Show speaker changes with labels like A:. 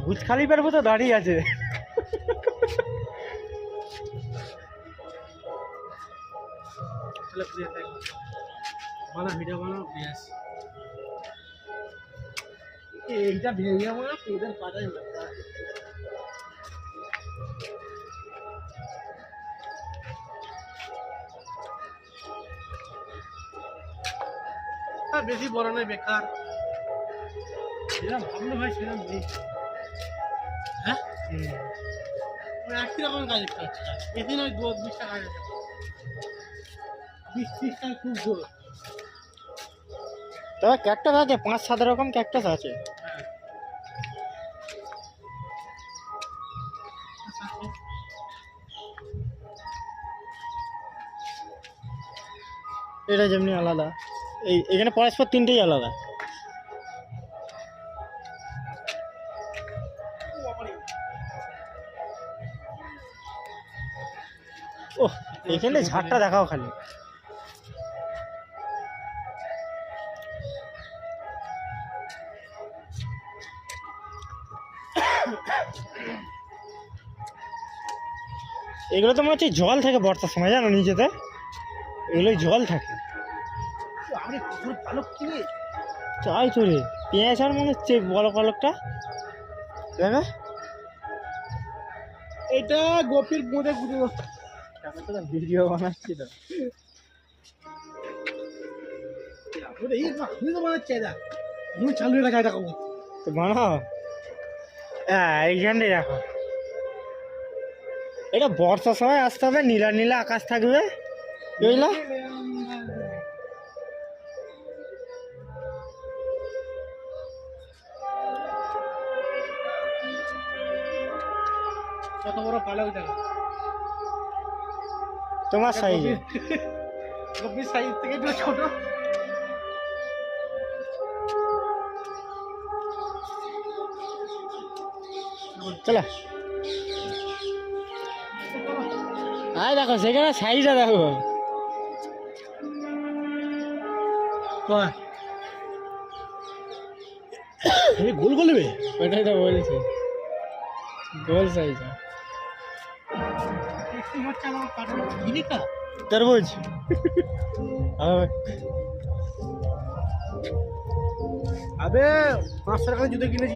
A: ভুজ খালিফার মতো দাঁড়িয়ে আছে। ভিডিও বানাও প্লিজ। এইটা ভেঙে আমার তোদের পাঠাই বেশি বড় নয়, বেকার। সেরকম ভাবলো ভাই, সেরকম নেই। হ্যাঁ, একই রকম কাজ করছে, বেশি নয়, 20 টাকা, 20-30 টাকা খুব জোর। তবে ক্যাকটাস আছে, 5-7 রকম ক্যাকটাস আছে। এটা যেমনি আলাদা, এখানে পরস্পর 3টেই আলাদা। ওহ, এখানে ঝাড়টা দেখাও খালি। এগুলো তো মনে হচ্ছে জল থাকে বর্ষার সময়, জানো, নিচেতে এগুলো জল থাকে। চাই তো রে, পেঁয়াজ আর মনে হচ্ছে বড় পালকটা দেখা। এটা গোপীর বোঁদে গুঁড়ো ভিডিও বানাচ্ছি তো। চালু রাখা এটা তো বানাও। হ্যাঁ, এইখানটাই রাখো। এটা বর্ষার সময় আসতে হবে, নীলা নীলা আকাশ থাকবে, বুঝলা। কত বড় পালক দেখো তোমার সাইজে, গোপীর সাইজ থেকে একটু ছোট। চলো, আয় দেখো সেখানে সাইজটা দেখো। গোল গোলবে, ওটাই তো বলছি, গোল সাইজ। तरबूज अबे 500 টাকা জুতো কিনেছি।